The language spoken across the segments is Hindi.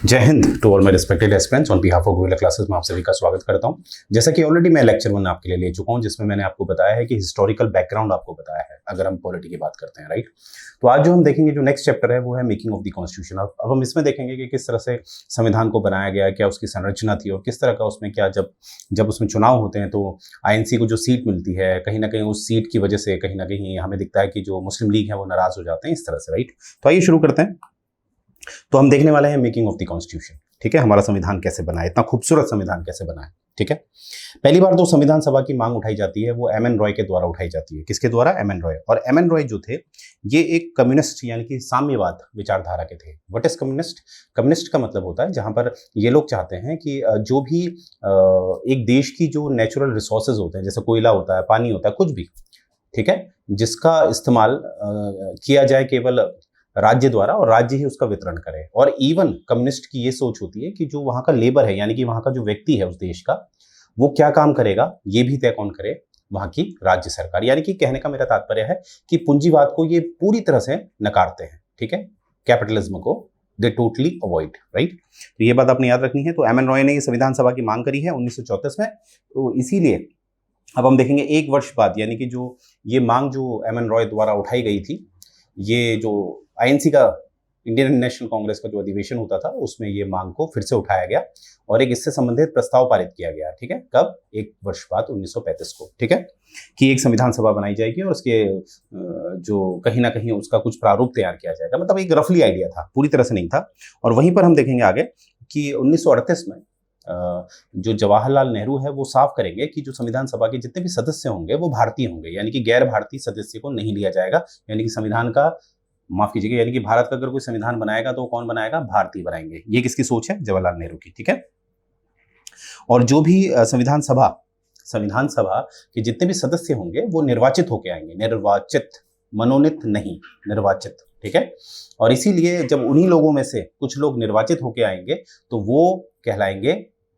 जय हिंद to all my respected aspirants on behalf of गोविल्दा क्लासेस में आप सभी का स्वागत करता हूं। जैसा कि ऑलरेडी मैं लेक्चर 1 आपके लिए ले चुका हूं, जिसमें मैंने आपको बताया है कि हिस्टोरिकल बैकग्राउंड आपको बताया है अगर हम पॉलिटी की बात करते हैं, राइट। तो आज जो हम देखेंगे, जो नेक्स्ट चैप्टर है वो है मेकिंग ऑफ द कॉन्स्टिट्यूशन। अब हम इसमें देखेंगे कि किस तरह से संविधान को बनाया गया, क्या उसकी संरचना थी और किस तरह का उसमें क्या जब उसमें चुनाव होते हैं तो आईएनसी को जो सीट मिलती है, कहीं ना कहीं उस सीट की वजह से कहीं ना कहीं हमें दिखता है कि जो मुस्लिम लीग है वो नाराज हो जाते हैं, इस तरह से, राइट। तो आइए शुरू करते हैं। तो हम देखने वाले हैं मेकिंग ऑफ द कॉन्स्टिट्यूशन, ठीक है। हमारा संविधान कैसे बना है, इतना खूबसूरत संविधान कैसे बना है, ठीक है। पहली बार तो संविधान सभा की मांग उठाई जाती है वो एम एन रॉय के द्वारा उठाई जाती है। किसके द्वारा? M N Roy. और एम एन रॉय जो थे ये एक कम्युनिस्ट यानी कि साम्यवाद विचारधारा के थे। What is communist? कम्युनिस्ट का मतलब होता है जहां पर ये लोग चाहते हैं कि जो भी एक देश की जो नेचुरल रिसोर्सेज होते हैं, जैसे कोयला होता है, पानी होता है, कुछ भी, ठीक है, जिसका इस्तेमाल किया जाए केवल राज्य द्वारा और राज्य ही उसका वितरण करे। और इवन कम्युनिस्ट की ये सोच होती है कि जो वहां का लेबर है यानी कि वहां का जो व्यक्ति है उस देश का, वो क्या काम करेगा ये भी तय कौन करे? वहां की राज्य सरकार। यानी कि कहने का मेरा तात्पर्य है कि पूंजीवाद को ये पूरी तरह से नकारते हैं, ठीक है। कैपिटलिज्म को दे टोटली अवॉइड, राइट। तो ये बात आपने याद रखनी है। तो एम एन रॉय ने ये संविधान सभा की मांग करी है 1934 में। तो इसीलिए अब हम देखेंगे एक वर्ष बाद, यानी कि जो ये मांग जो एम एन रॉय द्वारा उठाई गई थी, ये जो आईएनसी का, इंडियन नेशनल कांग्रेस का जो अधिवेशन होता था, उसमें ये मांग को फिर से उठाया गया और एक इससे संबंधित प्रस्ताव पारित किया गया, ठीक है। कब? एक वर्ष बाद 1935 को, ठीक है, कि एक संविधान सभा बनाई जाएगी और उसके जो कहीं ना कहीं उसका कुछ प्रारूप तैयार किया जाएगा। मतलब एक रफली आइडिया था, पूरी तरह से नहीं था। और वहीं पर हम देखेंगे आगे कि 1938 में जो जवाहरलाल नेहरू है वो साफ करेंगे कि जो संविधान सभा के जितने भी सदस्य होंगे वो भारतीय होंगे, यानी कि गैर भारतीय सदस्य को नहीं लिया जाएगा। यानी कि संविधान का, माफ कीजिएगा, यानी कि भारत का अगर कोई संविधान बनाएगा तो कौन बनाएगा? भारतीय बनाएंगे। ये किसकी सोच है? जवाहरलाल नेहरू की, ठीक है। और जो भी संविधान सभा के जितने भी सदस्य होंगे वो निर्वाचित होकर आएंगे, निर्वाचित, मनोनीत नहीं, निर्वाचित, ठीक है। और इसीलिए जब उन्हीं लोगों में से कुछ लोग निर्वाचित होकर आएंगे तो वो कहलाएंगे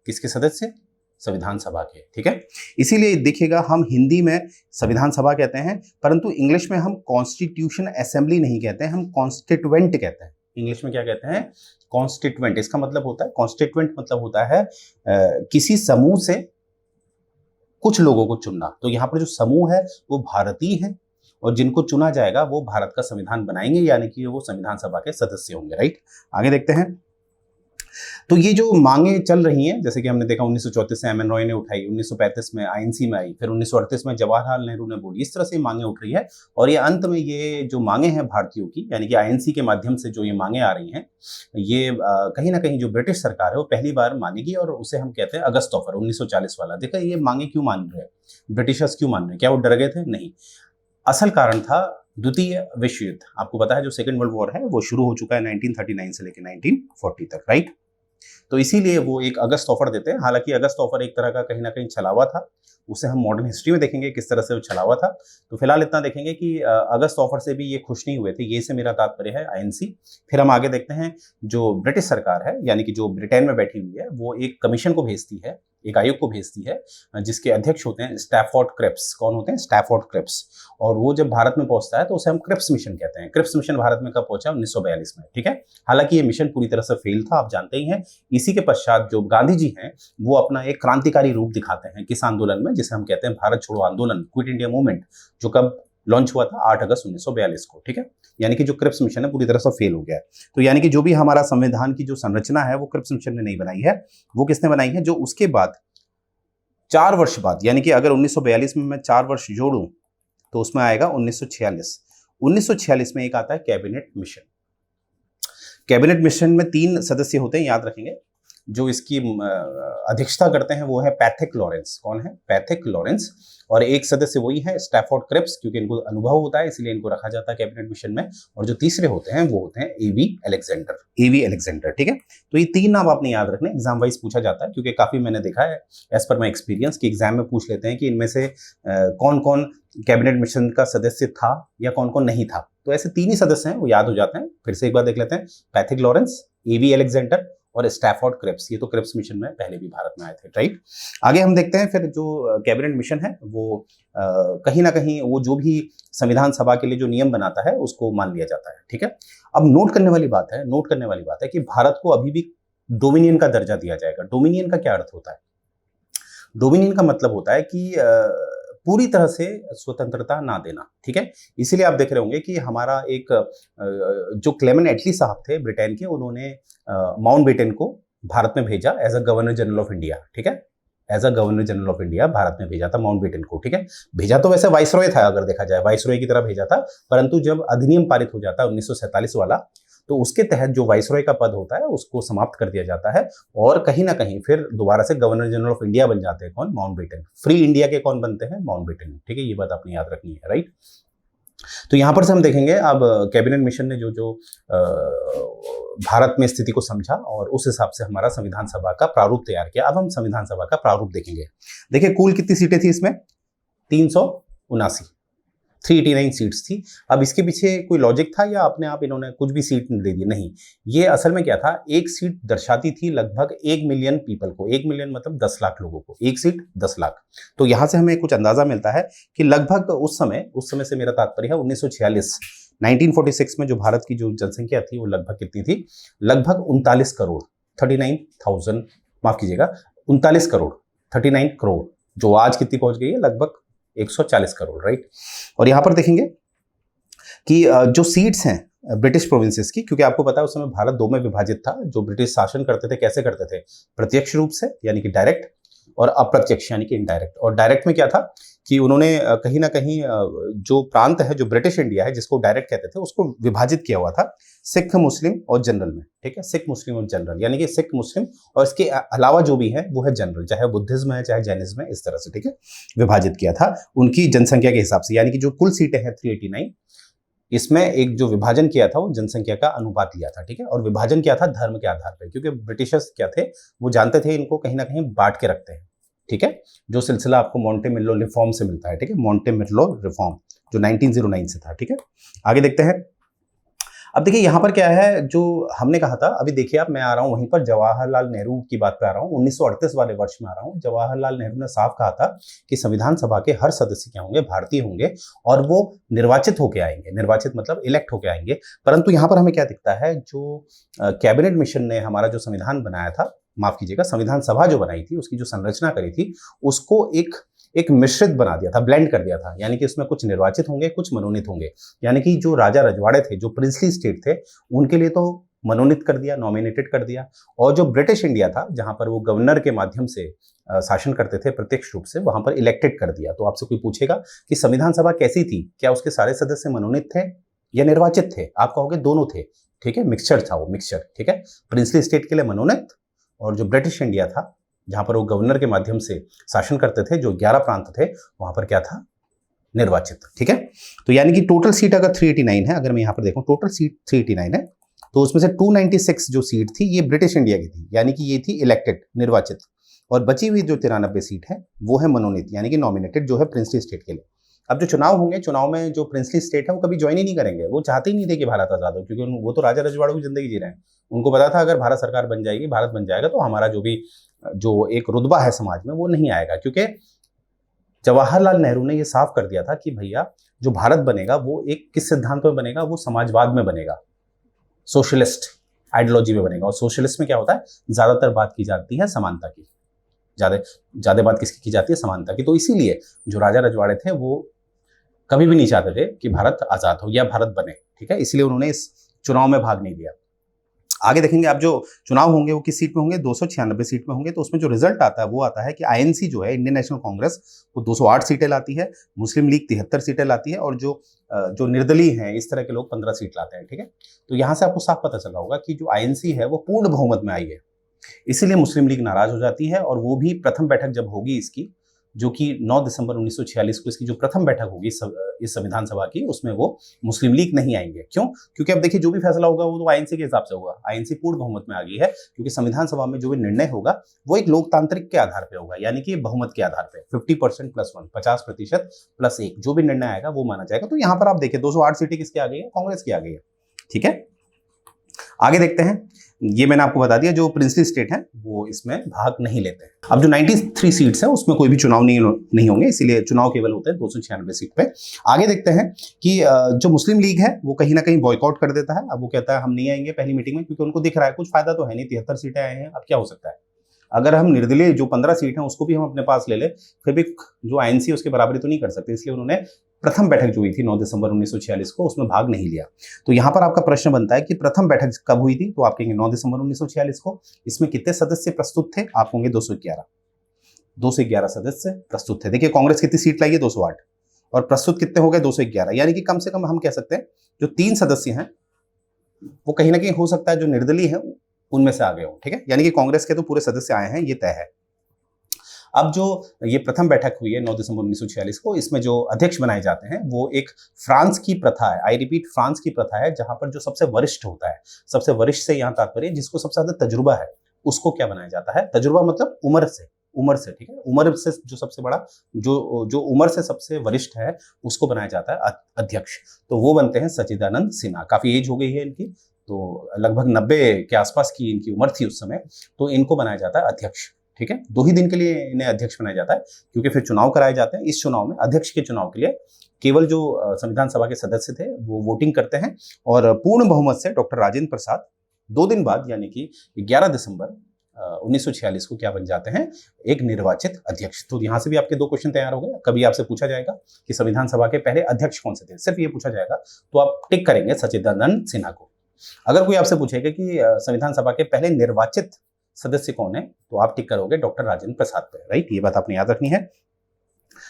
किसके सदस्य? संविधान सभा के, ठीक है। इसीलिए देखिएगा, हम हिंदी में संविधान सभा कहते हैं, परंतु इंग्लिश में हम कॉन्स्टिट्यूशन असेंबली नहीं कहते हैं, हम कॉन्स्टिट्यूएंट कहते हैं। इंग्लिश में क्या कहते हैं? कॉन्स्टिट्यूएंट। इसका मतलब होता है, कॉन्स्टिट्यूएंट मतलब होता है किसी समूह से कुछ लोगों को चुनना। तो यहाँ पर जो समूह है वो भारतीय है और जिनको चुना जाएगा वो भारत का संविधान बनाएंगे, यानी कि वो संविधान सभा के सदस्य होंगे, राइट। आगे देखते हैं। तो ये जो मांगे चल रही हैं, जैसे कि हमने देखा 1934 से एम एन रॉय ने उठाई, 1935 में आईएनसी में आई, फिर 1938 में जवाहरलाल नेहरू ने बोली, इस तरह से मांगे उठ रही है। और ये अंत में ये जो मांगे हैं भारतीयों की, यानी कि आईएनसी के माध्यम से जो ये मांगे आ रही हैं, ये कहीं ना कहीं जो ब्रिटिश सरकार है वो पहली बार मानेगी और उसे हम कहते हैं अगस्त ऑफर 1940 वाला। देखा, ये मांगे क्यों मान रहे हैं ब्रिटिशर्स, क्यों मान रहे हैं? क्या वो डर गए थे? नहीं। असल कारण था द्वितीय विश्व युद्ध। आपको पता है जो सेकेंड वर्ल्ड वॉर है वो शुरू हो चुका है 1939 से लेकर 1940 तक, राइट। तो इसीलिए वो एक अगस्त ऑफर देते हैं। हालांकि अगस्त ऑफर एक तरह का कहीं ना कहीं छलावा था, उसे हम मॉडर्न हिस्ट्री में देखेंगे किस तरह से वो छलावा था। तो फिलहाल इतना देखेंगे कि अगस्त ऑफर से भी ये खुश नहीं हुए थे, ये से मेरा तात्पर्य है आईएनसी। फिर हम आगे देखते हैं, जो ब्रिटिश सरकार है यानी कि जो ब्रिटेन में बैठी हुई है, वो एक कमीशन को भेजती है, एक आयोग को भेजती है, जिसके अध्यक्ष होते हैं स्टैफोर्ड क्रिप्स। कौन होते हैं? Stafford Cripps. और वो जब भारत में पहुंचता है तो उसे हम क्रिप्स मिशन कहते हैं। क्रिप्स मिशन भारत में कब पहुंचा? 1942 में, ठीक है। हालांकि ये मिशन पूरी तरह से फेल था, आप जानते ही हैं। इसी के पश्चात जो गांधी जी हैं वो अपना एक क्रांतिकारी रूप दिखाते हैं किस आंदोलन में, जिसे हम कहते हैं भारत छोड़ो आंदोलन, क्विट इंडिया मूवमेंट, जो कब लॉन्च हुआ था? 8 अगस्त 1942 को, ठीक है। यानी कि जो क्रिप्स मिशन है पूरी तरह से फेल हो गया है। तो यानी कि जो भी हमारा संविधान की जो संरचना है वो क्रिप्स मिशन ने नहीं बनाई है, वो किसने बनाई है? जो उसके बाद 4 वर्ष बाद, यानी कि अगर 1942 में मैं 4 वर्ष जोड़ूं तो उसमें आएगा 1946। 1946 में एक आता है कैबिनेट मिशन। कैबिनेट मिशन में 3 सदस्य होते हैं, याद रखेंगे। जो इसकी अध्यक्षता करते हैं वो है पैथिक लॉरेंस। कौन है? Pethick Lawrence. और एक सदस्य वही है स्टैफोर्ड क्रिप्स, क्योंकि इनको अनुभव होता है इसलिए इनको रखा जाता है कैबिनेट मिशन में। और जो तीसरे होते हैं वो होते हैं एवी अलेक्जेंडर। एवी अलेक्जेंडर, ठीक है। तो ये 3 नाम आपने याद रखने, एग्जाम वाइज पूछा जाता है, क्योंकि काफी मैंने देखा है एज पर माई एक्सपीरियंस कि एग्जाम में पूछ लेते हैं कि इनमें से कौन कौन कैबिनेट मिशन का सदस्य था या कौन कौन नहीं था। तो ऐसे 3 ही सदस्य हैं, वो याद हो जाते हैं। फिर से एक बार देख लेते हैं, पैथिक लॉरेंस, एवी अलेक्जेंडर और स्टैफोर्ड क्रिप्स। ये तो क्रिप्स मिशन में पहले भी भारत में आए थे, राइट। आगे हम देखते हैं फिर जो कैबिनेट मिशन है वो कहीं ना कहीं वो जो भी संविधान सभा के लिए जो नियम बनाता है उसको मान लिया जाता है, ठीक है। अब नोट करने वाली बात है कि भारत को अभी भी डोमिनियन का दर्जा दिया जाएगा। डोमिनियन का क्या अर्थ होता है? डोमिनियन का मतलब होता है कि पूरी तरह से स्वतंत्रता ना देना, ठीक है। इसीलिए आप देख रहे होंगे कि हमारा एक जो क्लेमेंट एटली साहब थे ब्रिटेन के, उन्होंने माउंटबेटन को भारत में भेजा as a governor general of India, ठीक है। As a governor general of India भारत में भेजा था माउंटबेटन को, ठीक है। भेजा तो वैसे वाइसरॉय था, अगर देखा जाए वाइसरॉय की तरह भेजा था, परंतु जब अधिनियम पारित हो जाता है 1947 वाला, तो उसके तहत जो वाइसरॉय का पद होता है उसको समाप्त कर दिया जाता है और कहीं ना कहीं फिर दोबारा से गवर्नर जनरल ऑफ इंडिया बन जाते हैं कौन? माउंटबेटन। फ्री इंडिया के कौन बनते हैं? माउंटबेटन, ठीक है। ये बात आपने याद रखनी है, राइट। तो यहां पर से हम देखेंगे अब कैबिनेट मिशन ने जो जो भारत में स्थिति को समझा और उस हिसाब से हमारा संविधान सभा का प्रारूप तैयार किया। अब हम संविधान सभा का प्रारूप देखेंगे। देखिए कुल कितनी सीटें थी इसमें? 379, 389 सीट्स थी। अब इसके पीछे कोई लॉजिक था या अपने आप इन्होंने कुछ भी सीट दे दी? नहीं, ये असल में क्या था, एक सीट दर्शाती थी लगभग 1 मिलियन पीपल को। 1 मिलियन मतलब 10 लाख लोगों को, एक सीट 10 लाख। तो यहां से हमें कुछ अंदाजा मिलता है कि लगभग उस समय से मेरा तात्पर्य है 1946, 1946 में जो भारत की जो जनसंख्या थी वो लगभग कितनी थी? लगभग 39 करोड़, 39,000, माफ कीजिएगा 39 करोड़, 39 करोड़, जो आज कितनी पहुंच गई है? लगभग 140 करोड़, राइट। और यहां पर देखेंगे कि जो सीट्स हैं ब्रिटिश प्रोविंसेस की, क्योंकि आपको पता है उस समय भारत दो में विभाजित था। जो ब्रिटिश शासन करते थे कैसे करते थे? प्रत्यक्ष रूप से यानी कि डायरेक्ट, और अप्रत्यक्ष यानी कि इनडायरेक्ट। और डायरेक्ट में क्या था कि उन्होंने कहीं ना कहीं जो प्रांत है, जो ब्रिटिश इंडिया है जिसको डायरेक्ट कहते थे, उसको विभाजित किया हुआ था सिख, मुस्लिम और जनरल में, ठीक है। सिख, मुस्लिम और जनरल, यानी कि सिख, मुस्लिम और इसके अलावा जो भी है वो है जनरल, चाहे बुद्धिज्म है चाहे जैनिज्म है, इस तरह से, ठीक है, विभाजित किया था उनकी जनसंख्या के हिसाब से। यानी कि जो कुल सीटें हैं 389, इसमें एक जो विभाजन किया था वो जनसंख्या का अनुपात लिया था, ठीक है। और विभाजन किया था धर्म के आधार पर, क्योंकि ब्रिटिशर्स क्या थे, वो जानते थे इनको कहीं ना कहीं बांट के रखते हैं, ठीक है। जो सिलसिला आपको मोंटे मिल्लो रिफॉर्म से मिलता है, ठीक है, मोंटे मिल्लो रिफॉर्म जो 1909 से था, ठीक है। आगे देखते हैं। अब देखिए यहां पर क्या है, जो हमने कहा था, अभी देखिए आप, मैं आ रहा हूं वहीं पर जवाहरलाल नेहरू की बात पे आ रहा हूं, 1938 वाले वर्ष में आ रहा हूं। जवाहरलाल नेहरू ने साफ कहा था कि संविधान सभा के हर सदस्य क्या होंगे? भारतीय होंगे और वो निर्वाचित होके आएंगे। निर्वाचित मतलब इलेक्ट होके आएंगे। परंतु यहां पर हमें क्या दिखता है, जो कैबिनेट मिशन ने हमारा जो संविधान बनाया था, माफ कीजिएगा संविधान सभा जो बनाई थी, उसकी जो संरचना करी थी, उसको एक मिश्रित बना दिया था, ब्लेंड कर दिया था। यानी कि इसमें कुछ निर्वाचित होंगे, कुछ मनोनीत होंगे। यानी कि जो राजा रजवाड़े थे, जो प्रिंसली स्टेट थे, उनके लिए तो मनोनीत कर दिया, नॉमिनेटेड कर दिया। और जो ब्रिटिश इंडिया था, जहां पर वो गवर्नर के माध्यम से शासन करते थे प्रत्यक्ष रूप से, वहां पर इलेक्टेड कर दिया। तो आपसे कोई पूछेगा कि संविधान सभा कैसी थी, क्या उसके सारे सदस्य मनोनीत थे या निर्वाचित थे? आप कहोगे दोनों थे, ठीक है, मिक्सचर था वो, मिक्सचर, ठीक है। प्रिंसली स्टेट के लिए मनोनीत, और जो ब्रिटिश इंडिया था जहां पर वो गवर्नर के माध्यम से शासन करते थे, जो 11 प्रांत थे, वहां पर क्या था? निर्वाचित, ठीक है। तो यानी कि टोटल सीट अगर 389 है, अगर मैं यहां पर देखूं टोटल सीट 389 है, तो उसमें से 296 जो सीट थी ये ब्रिटिश इंडिया की थी, यानी कि ये थी इलेक्टेड, निर्वाचित। और बची हुई जो 93 सीट है वो है मनोनीत, यानी कि नॉमिनेटेड, जो है प्रिंसली स्टेट के लिए। अब जो चुनाव होंगे, चुनाव में जो प्रिंसली स्टेट है वो कभी ज्वाइन ही नहीं करेंगे, वो चाहते ही नहीं थे कि भारत आजाद हो, क्योंकि वो तो राजा रजवाड़ों की जिंदगी जी रहे हैं। उनको पता था अगर भारत सरकार बन जाएगी, भारत बन जाएगा, तो हमारा जो एक रुतबा है समाज में वो नहीं आएगा। क्योंकि जवाहरलाल नेहरू ने ये साफ कर दिया था कि भैया जो भारत बनेगा वो एक किस सिद्धांत में बनेगा? वो समाजवाद में बनेगा, सोशलिस्ट आइडियोलॉजी में बनेगा। और सोशलिस्ट में क्या होता है? ज्यादातर बात की जाती है समानता की, ज्यादा बात किसकी की जाती है? समानता की। तो इसीलिए जो राजा रजवाड़े थे वो कभी भी नहीं चाहते थे कि भारत आजाद हो या भारत बने, ठीक है। इसलिए उन्होंने इस चुनाव में भाग नहीं लिया। आगे देखेंगे आप, जो चुनाव होंगे वो किस सीट में होंगे? 296 सीट में होंगे। तो उसमें जो रिजल्ट आता है वो आता है कि आईएनसी जो है, इंडियन नेशनल कांग्रेस, वो 208 सीटें लाती है, मुस्लिम लीग 73 सीटें लाती है, और जो निर्दलीय हैं इस तरह के लोग 15 सीट लाते हैं, ठीक है। तो यहां से आपको साफ पता चला होगा कि जो आईएनसी है वो पूर्ण बहुमत में आई है। इसीलिए मुस्लिम लीग नाराज हो जाती है, और वो भी प्रथम बैठक जब होगी इसकी, जो कि 9 दिसंबर 1946 को इसकी जो प्रथम बैठक होगी इस संविधान सभा की, उसमें वो मुस्लिम लीग नहीं आएंगे। क्यों? क्योंकि अब देखिए जो भी फैसला होगा वो तो आईएनसी के हिसाब से होगा। आईएनसी पूर्ण बहुमत में आ गई है, क्योंकि संविधान सभा में जो भी निर्णय होगा वो एक लोकतांत्रिक के आधार पर होगा, यानी कि बहुमत के आधार पर 50% + 1, 50% + 1, जो भी निर्णय आएगा वो माना जाएगा। तो यहाँ पर आप देखिए 208 सीटें किसकी आ गई है? कांग्रेस की आ गई है, ठीक है। आगे देखते हैं, ये मैंने आपको बता दिया जो प्रिंसली स्टेट है वो इसमें भाग नहीं लेते हैं। अब जो 93 सीट्स है उसमें कोई भी चुनाव नहीं होंगे, इसीलिए चुनाव केवल होते हैं 296 सीट पे। आगे देखते हैं कि जो मुस्लिम लीग है वो कहीं ना कहीं बॉयकॉट कर देता है। अब वो कहता है हम नहीं आएंगे पहली मीटिंग में, क्योंकि उनको दिख रहा है कुछ फायदा तो है नहीं, 73 सीटें आए हैं, अब क्या हो सकता है। अगर हम निर्दलीय जो 15 सीट हैं उसको भी हम अपने पास ले ले, फिर भी जो आईएनसी उसके बराबरी तो नहीं कर सकते, इसलिए उन्होंने प्रथम बैठक जो हुई थी 9 दिसंबर 1946 को उसमें भाग नहीं लिया। तो यहां पर आपका प्रश्न बनता है कि प्रथम बैठक कब हुई थी, तो आप कहेंगे 9 दिसंबर 1946 को। इसमें कितने सदस्य प्रस्तुत थे, आप होंगे 211 सदस्य प्रस्तुत थे। देखिए कांग्रेस कितनी सीट लाई है, 208, और प्रस्तुत कितने हो गए 211, यानी कि कम से कम हम कह सकते हैं जो 3 सदस्य हैं वो कहीं ना कहीं हो सकता है जो निर्दलीय है उनमें से आ गए हो, ठीक है, यानी कि कांग्रेस के तो पूरे सदस्य आए हैं, ये तय है। अब जो ये प्रथम बैठक हुई है 9 दिसंबर 1946 को, इसमें जो अध्यक्ष बनाए जाते हैं वो एक फ्रांस की प्रथा है, आई रिपीट फ्रांस की प्रथा है, जहां पर जो सबसे वरिष्ठ होता है, सबसे वरिष्ठ से यहाँ तात्पर्य जिसको सबसे ज्यादा तजुर्बा है उसको क्या बनाया जाता है, तजुर्बा मतलब उम्र से, ठीक है, उम्र से जो सबसे बड़ा जो उम्र से सबसे वरिष्ठ है उसको बनाया जाता है अध्यक्ष। तो वो बनते हैं सच्चिदानंद सिन्हा, काफी एज हो गई है इनकी, तो लगभग 90 के आसपास की इनकी उम्र थी उस समय, तो इनको बनाया जाता है अध्यक्ष, ठीक है। 2 ही दिन के लिए इन्हें अध्यक्ष बनाया जाता है, क्योंकि फिर चुनाव कराए जाते हैं। इस चुनाव में अध्यक्ष के चुनाव के लिए केवल जो संविधान सभा के सदस्य थे वो वोटिंग करते हैं, और पूर्ण बहुमत से डॉक्टर राजेंद्र प्रसाद 2 दिन बाद यानी कि 11 दिसंबर 1946 को क्या बन जाते हैं, एक निर्वाचित अध्यक्ष। तो यहां से भी आपके 2 क्वेश्चन तैयार हो गए। कभी आपसे पूछा जाएगा कि संविधान सभा के पहले अध्यक्ष कौन से थे, सिर्फ ये पूछा जाएगा तो आप टिक करेंगे सच्चिदानंद सिन्हा को। अगर कोई आपसे पूछेगा कि संविधान सभा के पहले निर्वाचित सदस्य कौन है, तो आप टिक करोगे डॉक्टर राजेंद्र प्रसाद पे, राइट, ये बात आपने याद रखनी है।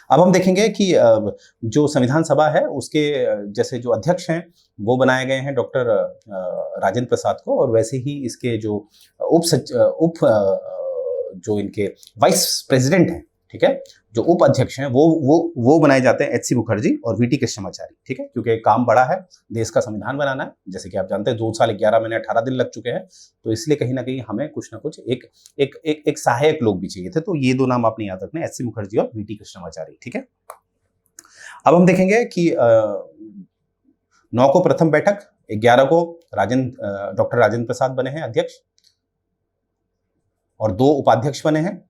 अब हम देखेंगे कि जो संविधान सभा है उसके जैसे जो अध्यक्ष हैं वो बनाए गए हैं डॉक्टर राजेंद्र प्रसाद को, और वैसे ही इसके जो जो इनके वाइस प्रेसिडेंट हैं, ठीक है, जो उप अध्यक्ष हैं वो बनाए जाते हैं एच.सी. मुखर्जी और वी.टी. कृष्णमाचारी, ठीक है, क्योंकि काम बड़ा है, देश का संविधान बनाना है, जैसे कि आप जानते हैं 2 साल 11 महीने 18 दिन लग चुके हैं, तो इसलिए कहीं ना कहीं हमें कुछ ना कुछ एक सहायक लोग भी चाहिए थे, तो ये 2 नाम आपने याद रखने, एच.सी. मुखर्जी और वी.टी. कृष्णमाचारी, ठीक है। अब हम देखेंगे कि 9 को प्रथम बैठक, 11 को डॉक्टर राजेंद्र प्रसाद बने हैं अध्यक्ष, और 2 उपाध्यक्ष बने हैं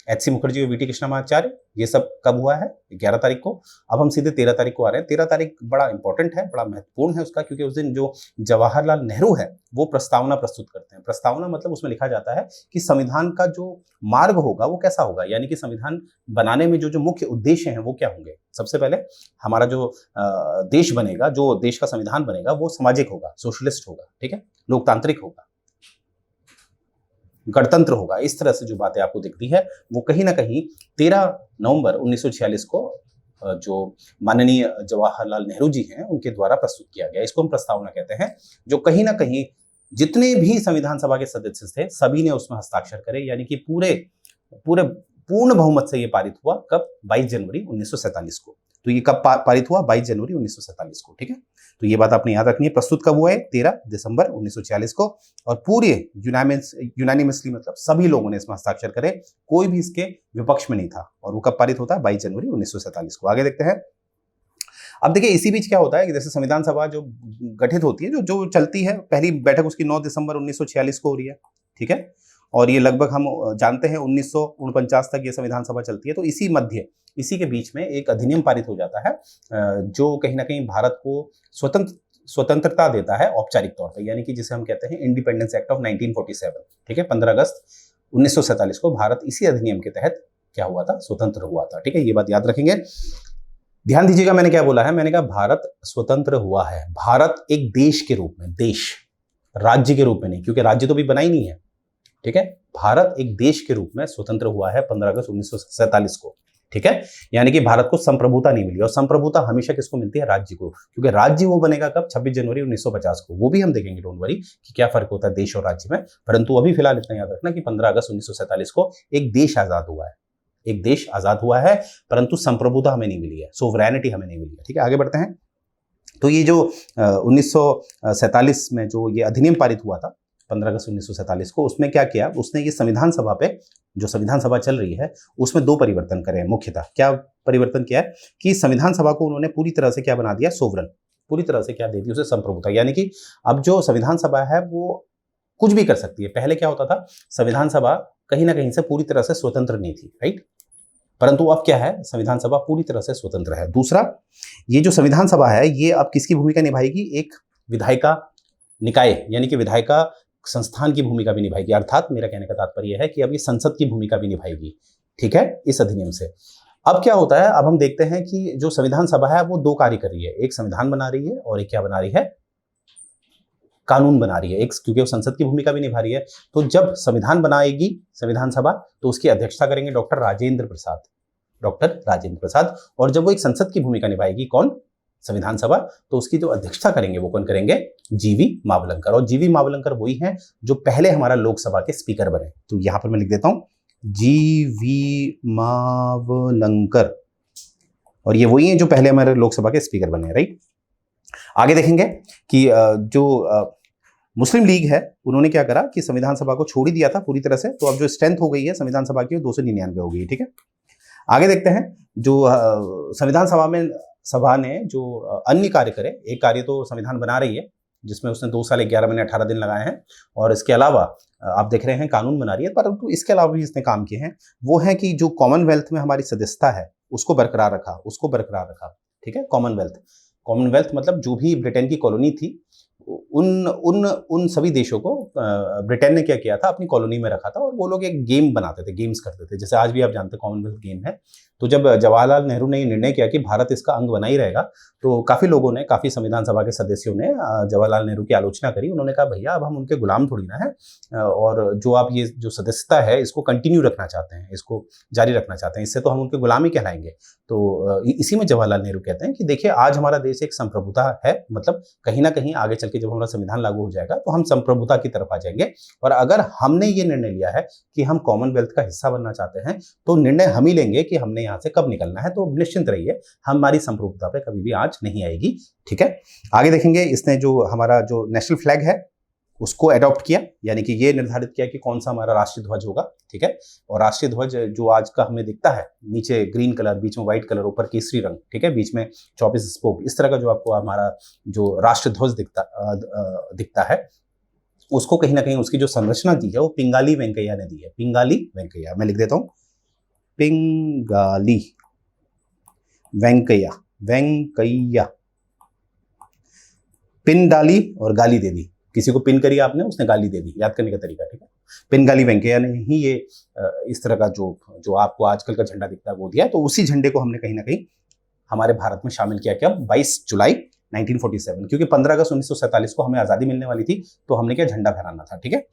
एच.सी. मुखर्जी और वी.टी. कृष्णमाचार्य। ये सब कब हुआ है, 11 तारीख को। अब हम सीधे 13 तारीख को आ रहे हैं। 13 तारीख बड़ा इंपॉर्टेंट है, बड़ा महत्वपूर्ण है उसका, क्योंकि उस दिन जो जवाहरलाल नेहरू है वो प्रस्तावना प्रस्तुत करते हैं। प्रस्तावना मतलब उसमें लिखा जाता है कि संविधान का जो मार्ग होगा वो कैसा होगा, यानी कि संविधान बनाने में जो मुख्य उद्देश्य हैं वो क्या होंगे। सबसे पहले हमारा जो देश बनेगा, जो देश का संविधान बनेगा वो सामाजिक होगा, सोशलिस्ट होगा, ठीक है, लोकतांत्रिक होगा, गणतंत्र होगा। इस तरह से जो बातें आपको दिखती है वो कहीं ना कहीं 13 नवंबर 1946 को जो माननीय जवाहरलाल नेहरू जी हैं उनके द्वारा प्रस्तुत किया गया। इसको हम प्रस्तावना कहते हैं, जो कहीं ना कहीं जितने भी संविधान सभा के सदस्य थे सभी ने उसमें हस्ताक्षर करे, यानी कि पूरे पूर्ण बहुमत से ये पारित हुआ। कब, 22 जनवरी 1947 को। तो ये कब पारित हुआ, 22 जनवरी 1947 को, ठीक है। तो ये बात आपने याद रखनी है। प्रस्तुत कब हुआ है, 13 दिसंबर 1946 को, और पूरे यूनानिमसली मतलब सभी लोगों ने इसमें हस्ताक्षर करे, कोई भी इसके विपक्ष में नहीं था, और वो कब पारित होता है, 22 जनवरी 1947 को। आगे देखते हैं। अब देखिए इसी बीच क्या होता है कि जैसे संविधान सभा जो गठित होती है, जो चलती है, पहली बैठक उसकी 9 दिसंबर 1946 को हो रही है, ठीक है, और ये लगभग हम जानते हैं 1949 तक ये संविधान सभा चलती है। तो इसी के बीच में एक अधिनियम पारित हो जाता है जो कहीं ना कहीं भारत को स्वतंत्रता देता है औपचारिक तौर पर, यानी कि जिसे हम कहते हैं इंडिपेंडेंस एक्ट ऑफ 1947, ठीक है। 15 अगस्त 1947 को भारत इसी अधिनियम के तहत क्या हुआ था, स्वतंत्र हुआ था, ठीक है। ये बात याद रखेंगे। ध्यान दीजिएगा मैंने क्या बोला है, मैंने कहा भारत स्वतंत्र हुआ है। भारत एक देश के रूप में, देश, राज्य के रूप में नहीं, क्योंकि राज्य तो भी बना ही नहीं है, ठीक है। भारत एक देश के रूप में स्वतंत्र हुआ है 15 अगस्त 1947 को, ठीक है। यानी कि भारत को संप्रभुता नहीं मिली, और संप्रभुता हमेशा किसको मिलती है, राज्य को, क्योंकि राज्य वो बनेगा कब, 26 जनवरी 1950 को। वो भी हम देखेंगे, डोंट वरी, कि क्या फर्क होता है देश और राज्य में। परंतु अभी फिलहाल इतना याद रखना कि 15 अगस्त 1947 को एक देश आजाद हुआ है, एक देश आजाद हुआ है, परंतु संप्रभुता हमें नहीं मिली है, सोवरेनिटी हमें नहीं मिली है, ठीक है। आगे बढ़ते हैं। तो ये जो 1947 में जो ये अधिनियम पारित हुआ था 15 अगस्त 1947 को, उसमें क्या किया, उसने ये संविधान सभा पे, जो संविधान सभा चल रही है उसमें 2 परिवर्तन करे हैं मुख्यतः। क्या परिवर्तन किया है कि संविधान सभा को उन्होंने पूरी तरह से क्या बना दिया, सोवरन, पूरी तरह से क्या दे दी उसे संप्रभुता, यानी कि अब जो संविधान सभा है वो कुछ भी कर सकती है। पहले क्या होता था, संविधान सभा कहीं ना कहीं से पूरी तरह से स्वतंत्र नहीं थी, राइट। परंतु अब क्या है, संविधान सभा पूरी तरह से स्वतंत्र है। दूसरा, ये जो संविधान सभा है ये अब किसकी भूमिका निभाएगी, एक विधायिका निकाय यानी कि विधायिका संस्थान की भूमिका भी निभाएगी। अर्थात मेरा कहने का तात्पर्य है कि अब ये संसद की भूमिका भी निभाएगी, ठीक है, इस अधिनियम से। अब क्या होता है, अब हम देखते हैं कि जो संविधान सभा है वो दो कार्य कर रही है, एक संविधान बना रही है और एक क्या बना रही है, कानून बना रही है। एक क्योंकि वो संसद की भूमिका भी निभा रही है, तो जब संविधान बनाएगी संविधान सभा तो उसकी अध्यक्षता करेंगे डॉक्टर राजेंद्र प्रसाद, डॉक्टर राजेंद्र प्रसाद। और जब वो एक संसद की भूमिका निभाएगी, कौन, संविधान सभा, तो उसकी जो अध्यक्षता करेंगे वो कौन करेंगे, जीवी मावलंकर। और जीवी मावलंकर वही हैं जो पहले हमारा लोकसभा के स्पीकर बने। तो यहां पर मैं लिख देता हूं जीवी मावलंकर, और ये वही हैं जो पहले हमारे लोकसभा के स्पीकर बने, राइट। आगे देखेंगे कि जो मुस्लिम लीग है उन्होंने क्या करा कि संविधान सभा को छोड़ ही दिया था पूरी तरह से, तो अब जो स्ट्रेंथ हो गई है संविधान सभा की 299 हो गई है, ठीक है। आगे देखते हैं जो संविधान सभा ने जो अन्य कार्य करे, एक कार्य तो संविधान बना रही है जिसमें उसने 2 साल 11 महीने 18 दिन लगाए हैं, और इसके अलावा आप देख रहे हैं कानून बना रही है, परंतु इसके अलावा भी इसने काम किए हैं। वो है कि जो कॉमनवेल्थ में हमारी सदस्यता है उसको बरकरार रखा, ठीक है। कॉमनवेल्थ मतलब जो भी ब्रिटेन की कॉलोनी थी उन सभी देशों को ब्रिटेन ने क्या किया था, अपनी कॉलोनी में रखा था, और वो लोग एक गेम बनाते थे, गेम्स करते थे, जैसे आज भी आप जानते हैं कॉमनवेल्थ गेम है। तो जब जवाहरलाल नेहरू ने ये निर्णय किया कि भारत इसका अंग बना ही रहेगा, तो काफी संविधान सभा के सदस्यों ने जवाहरलाल नेहरू की आलोचना करी। उन्होंने कहा भैया अब हम उनके गुलाम थोड़ी ना है, और जो आप ये जो सदस्यता है इसको कंटिन्यू रखना चाहते हैं, इसको जारी रखना चाहते हैं, इससे तो हम उनके गुलाम ही कहलाएंगे। तो इसी में जवाहरलाल नेहरू कहते हैं कि देखिए आज हमारा देश एक संप्रभुता है, मतलब कहीं ना कहीं आगे चल के जब हमारा संविधान लागू हो जाएगा तो हम संप्रभुता की तरफ आ जाएंगे, और अगर हमने ये निर्णय लिया है कि हम कॉमनवेल्थ का हिस्सा बनना चाहते हैं तो निर्णय हम ही लेंगे कि हमने यहाँ से कब निकलना है, तो निश्चिंत रहिए हमारी संप्रभुता पे कभी भी आंच नहीं आएगी, ठीक है। आगे देखेंगे, इसने जो हमारा जो नेशनल फ्लैग है उसको अडॉप्ट किया, यानी कि ये निर्धारित किया कि कौन सा हमारा राष्ट्रीय ध्वज होगा, ठीक है। और राष्ट्रीय ध्वज जो आज का हमें दिखता है, नीचे ग्रीन कलर, बीच में व्हाइट कलर, ऊपर केसरी रंग, ठीक है, बीच में 24 स्पोक, इस तरह का जो आपको हमारा जो राष्ट्रीय ध्वज दिखता है, उसको कहीं ना कहीं उसकी जो संरचना दी है वो पिंगाली वेंकैया ने दी है। पिंगाली वेंकैया, मैं लिख देता हूं पिंगाली वेंकैया, पिन डाली और गाली दे दी, किसी को पिन करी आपने, उसने गाली दे दी, याद करने का तरीका, ठीक है। पिंगाली वेंकैया ने ही ये इस तरह का जो आपको आजकल का झंडा दिखता है वो दिया, तो उसी झंडे को हमने कहीं ना कहीं हमारे भारत में शामिल किया। क्या 22 जुलाई 1947, क्योंकि 15 अगस्त 1947 को हमें आजादी मिलने वाली थी, तो हमने क्या झंडा फहराना था, ठीक है।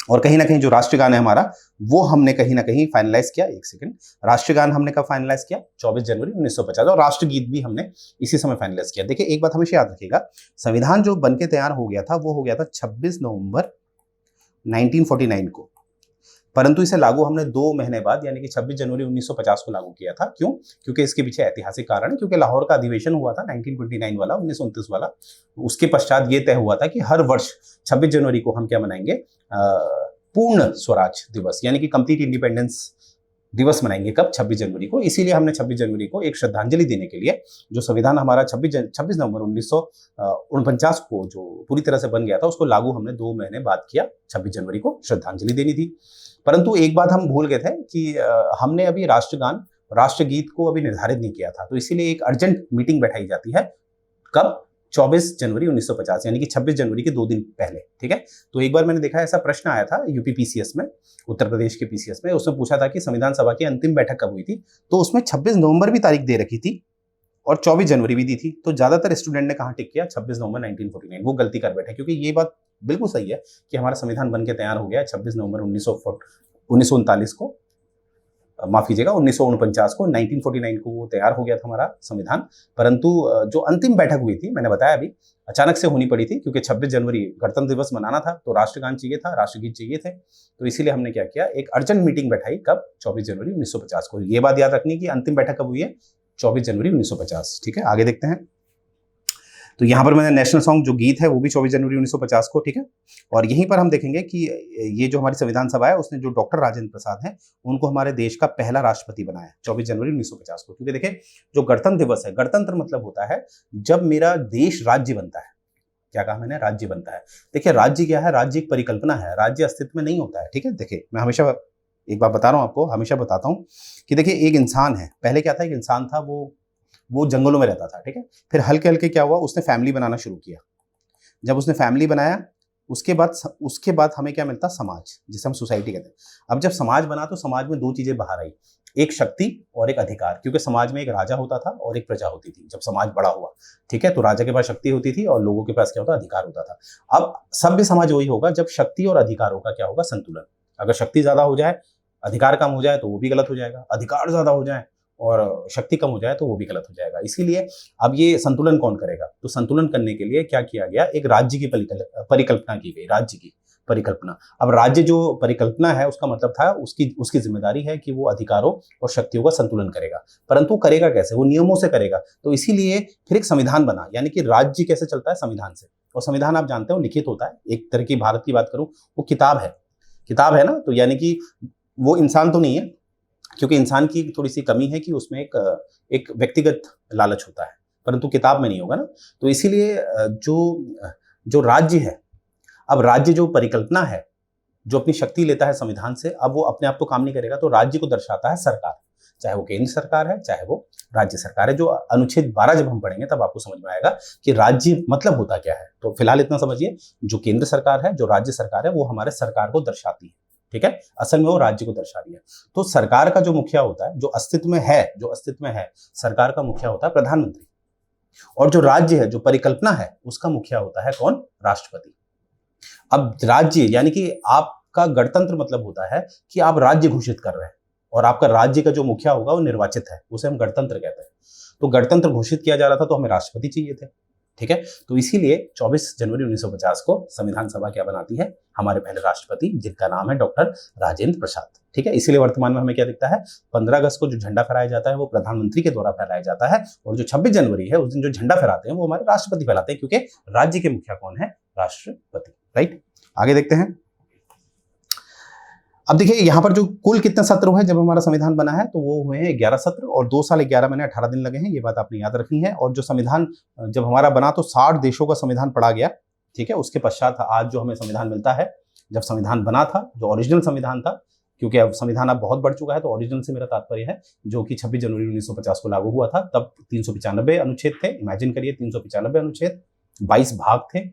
और कहीं ना कहीं जो राष्ट्रगान है हमारा वो हमने कहीं ना कहीं फाइनलाइज किया, एक सेकंड, राष्ट्रगान हमने कब फाइनलाइज किया, 24 जनवरी 1950, और राष्ट्रगीत भी हमने इसी समय फाइनलाइज किया। देखिए एक बात हमेशा याद रखिएगा, संविधान जो बनके तैयार हो गया था वो हो गया था 26 नवंबर 1949 को, परंतु इसे लागू हमने 2 महीने बाद यानी कि 26 जनवरी 1950 को लागू किया था। क्यों? क्योंकि इसके पीछे ऐतिहासिक कारण है, क्योंकि लाहौर का अधिवेशन हुआ था 1929 वाला, 1929 वाला। उसके पश्चात ये तय हुआ था कि हर वर्ष 26 जनवरी को हम क्या मनाएंगे, पूर्ण स्वराज दिवस, यानी कि कंप्लीट इंडिपेंडेंस दिवस मनाएंगे। कब? 26 जनवरी को। इसीलिए हमने 26 जनवरी को एक श्रद्धांजलि देने के लिए, जो संविधान हमारा 26 नवंबर 1949 को जो पूरी तरह से बन गया था, उसको लागू हमने 2 महीने बाद किया, 26 जनवरी को श्रद्धांजलि देनी थी। परंतु एक बात हम भूल गए थे कि हमने अभी राष्ट्रगान, राष्ट्रगीत को अभी निर्धारित नहीं किया था, तो इसीलिए एक अर्जेंट मीटिंग बैठाई जाती है। कब? 24 जनवरी 1950, यानी कि 26 जनवरी के 2 दिन पहले, ठीक है। तो एक बार मैंने देखा, ऐसा प्रश्न आया था यूपी पीसीएस में, उत्तर प्रदेश के पीसीएस में, उसमें पूछा था कि संविधान सभा की अंतिम बैठक कब हुई थी, तो उसमें 26 नवंबर भी तारीख दे रखी थी और 24 जनवरी भी दी थी। तो ज्यादातर स्टूडेंट ने कहाँ टिक किया? 26 नवंबर 1949। वो गलती कर बैठे, क्योंकि ये बात बिल्कुल सही है कि हमारा संविधान बनके तैयार हो गया है 26 नवंबर 1939 को, माफ कीजिएगा 1949 को, 1949 को वो तैयार हो गया था हमारा संविधान। परंतु जो अंतिम बैठक हुई थी, मैंने बताया अभी, अचानक से होनी पड़ी थी, क्योंकि 26 जनवरी गणतंत्र दिवस मनाना था, तो राष्ट्रगान चाहिए था, राष्ट्रगीत चाहिए थे, तो इसीलिए हमने क्या किया, एक अर्जेंट मीटिंग बैठाई। कब? 24 जनवरी 1950 को। ये बात याद रखनी कि अंतिम बैठक कब हुई है? 24 जनवरी 1950, ठीक है। आगे देखते हैं। तो यहाँ पर मैंने नेशनल सॉन्ग जो गीत है वो भी 24 जनवरी 1950 को, ठीक है। और यहीं पर हम देखेंगे कि ये जो हमारी संविधान सभा है उसने जो डॉक्टर राजेंद्र प्रसाद हैं उनको हमारे देश का पहला राष्ट्रपति बनाया 24 जनवरी 1950 को। क्योंकि देखिए जो गणतंत्र दिवस है, गणतंत्र मतलब होता है जब मेरा देश राज्य बनता है। क्या कहा मैंने? राज्य बनता है। देखिए राज्य क्या है? राज्य एक परिकल्पना है, राज्य अस्तित्व में नहीं होता है, ठीक है। देखिए मैं हमेशा एक बात बता रहा हूँ आपको, हमेशा बताता हूँ कि देखिए एक इंसान है, पहले क्या था, एक इंसान था वो जंगलों में रहता था, ठीक है। फिर हल्के हल्के क्या हुआ, उसने फैमिली बनाना शुरू किया। जब उसने फैमिली बनाया उसके बाद हमें क्या मिलता? समाज, जिसे हम सोसाइटी कहते हैं। अब जब समाज बना तो समाज में दो चीजें बाहर आई, एक शक्ति और एक अधिकार। क्योंकि समाज में एक राजा होता था और एक प्रजा होती थी। जब समाज बड़ा हुआ, ठीक है, तो राजा के पास शक्ति होती थी और लोगों के पास क्या होता? अधिकार होता था। अब सभ्य समाज वही होगा जब शक्ति और अधिकारों का क्या होगा? संतुलन। अगर शक्ति ज्यादा हो जाए, अधिकार कम हो जाए तो वो भी गलत हो जाएगा, अधिकार ज्यादा हो जाए और शक्ति कम हो जाए तो वो भी गलत हो जाएगा। इसीलिए अब ये संतुलन कौन करेगा? तो संतुलन करने के लिए क्या किया गया? एक राज्य की परिकल्पना की गई, राज्य की परिकल्पना। अब राज्य जो परिकल्पना है उसका मतलब था उसकी जिम्मेदारी है कि वो अधिकारों और शक्तियों का संतुलन करेगा। परंतु करेगा कैसे? वो नियमों से करेगा। तो इसीलिए फिर एक संविधान बना, यानी कि राज्य कैसे चलता है? संविधान से। और संविधान आप जानते हो लिखित होता है। एक तरह की भारत की बात करूं, वो किताब है ना। तो यानी कि वो इंसान तो नहीं है, क्योंकि इंसान की थोड़ी सी कमी है कि उसमें एक व्यक्तिगत लालच होता है, परंतु किताब में नहीं होगा ना। तो इसीलिए जो राज्य है, अब राज्य जो परिकल्पना है, जो अपनी शक्ति लेता है संविधान से, अब वो अपने आप तो काम नहीं करेगा। तो राज्य को दर्शाता है सरकार, चाहे वो केंद्र सरकार है चाहे वो राज्य सरकार है। जो अनुच्छेद 12 जब हम पढ़ेंगे तब आपको समझ में आएगा कि राज्य मतलब होता क्या है। तो फिलहाल इतना समझिए, जो केंद्र सरकार है, जो राज्य सरकार है, वो हमारे सरकार को दर्शाती है, ठीक है। असल में वो राज्य को दर्शा रही है। तो सरकार का जो मुखिया होता है, जो अस्तित्व में है, सरकार का मुखिया होता है प्रधानमंत्री। और जो राज्य है, जो परिकल्पना है, उसका मुखिया होता है कौन? राष्ट्रपति। अब राज्य यानी कि आपका गणतंत्र मतलब होता है कि आप राज्य घोषित कर रहे हैं और आपका राज्य का जो मुखिया होगा वो निर्वाचित है, उसे हम गणतंत्र कहते हैं। तो गणतंत्र घोषित किया जा रहा था तो हमें राष्ट्रपति चाहिए थे, ठीक है। तो इसीलिए 24 जनवरी 1950 को संविधान सभा क्या बनाती है? हमारे पहले राष्ट्रपति, जिनका नाम है डॉक्टर राजेंद्र प्रसाद, ठीक है। इसीलिए वर्तमान में हमें क्या दिखता है? 15 अगस्त को जो झंडा फहराया जाता है वो प्रधानमंत्री के द्वारा फहराया जाता है, और जो 26 जनवरी है उस दिन जो झंडा फहराते हैं वो हमारे राष्ट्रपति फहराते हैं, क्योंकि राज्य के मुखिया कौन है? राष्ट्रपति, राइट। आगे देखते हैं। अब देखिए यहाँ पर जो कुल कितने सत्र हुए जब हमारा संविधान बना है, तो वो हुए हैं 11 सत्र, और 2 साल 11 महीने 18 दिन लगे हैं। ये बात आपने याद रखनी है। और जो संविधान जब हमारा बना तो 60 देशों का संविधान पढ़ा गया, ठीक है। उसके पश्चात आज जो हमें संविधान मिलता है, जब संविधान बना था, जो ओरिजिनल संविधान था, क्योंकि अब संविधान अब बहुत बढ़ चुका है, तो ओरिजिनल से मेरा तात्पर्य है जो कि 26 जनवरी 1950 को लागू हुआ था, तब 395 अनुच्छेद थे। इमेजिन करिए, 395 अनुच्छेद, 22 भाग थे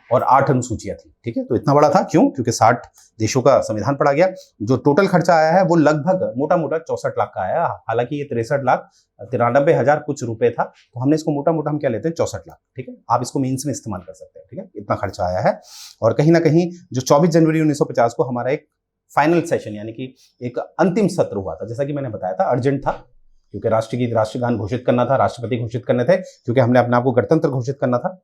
और 8 अनुसूचियां थी, ठीक है। तो इतना बड़ा था, क्यों? क्योंकि 60 देशों का संविधान पढ़ा गया। जो टोटल खर्चा आया है वो लगभग मोटा मोटा 64 लाख का आया। हालांकि ये 63,93,000 कुछ रुपए था, तो हमने इसको मोटा मोटा हम क्या लेते हैं? 64 लाख, ठीक है। आप इसको मीन्स में इस्तेमाल कर सकते हैं, ठीक है। इतना खर्चा आया है। और कहीं ना कहीं जो 24 जनवरी 1950 को हमारा एक फाइनल सेशन, यानी कि एक अंतिम सत्र हुआ था, जैसा कि मैंने बताया था, अर्जेंट था, क्योंकि राष्ट्रगान घोषित करना था, राष्ट्रपति घोषित करने थे, क्योंकि हमने अपने आप को गणतंत्र घोषित करना था,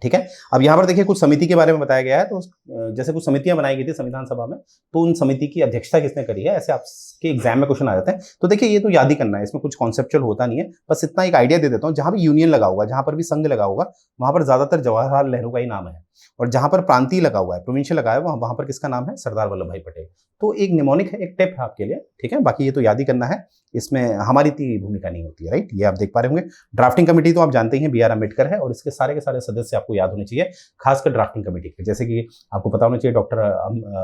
ठीक है। अब यहाँ पर देखिए कुछ समिति के बारे में बताया गया है। तो जैसे कुछ समितियां बनाई गई थी संविधान सभा में, तो उन समिति की अध्यक्षता किसने करी है? ऐसे आपके एग्जाम में क्वेश्चन आ जाते हैं। तो देखिए ये तो याद ही करना है, इसमें कुछ कॉन्सेप्चुअल होता नहीं है। बस इतना एक आइडिया दे देता हूँ, जहां भी यूनियन लगा होगा, जहां पर भी संघ लगा होगा, वहां पर ज्यादातर जवाहरलाल नेहरू का ही नाम है। और जहां पर प्रांतीय लगा हुआ है, प्रोविंशियल लगा है, वहां पर किसका नाम है? सरदार वल्लभ भाई पटेल। तो एक निमोनिक है, एक टिप है आपके लिए, ठीक है। बाकी ये तो याद ही करना है, इसमें हमारी इतनी भूमिका नहीं होती है, राइट। ये आप देख पा रहे होंगे। ड्राफ्टिंग कमेटी तो आप जानते हैं बी.आर. अम्बेडकर है, और इसके सारे के सारे सदस्य आपको याद होने चाहिए, खासकर ड्राफ्टिंग कमेटी के। जैसे कि आपको पता होना चाहिए डॉक्टर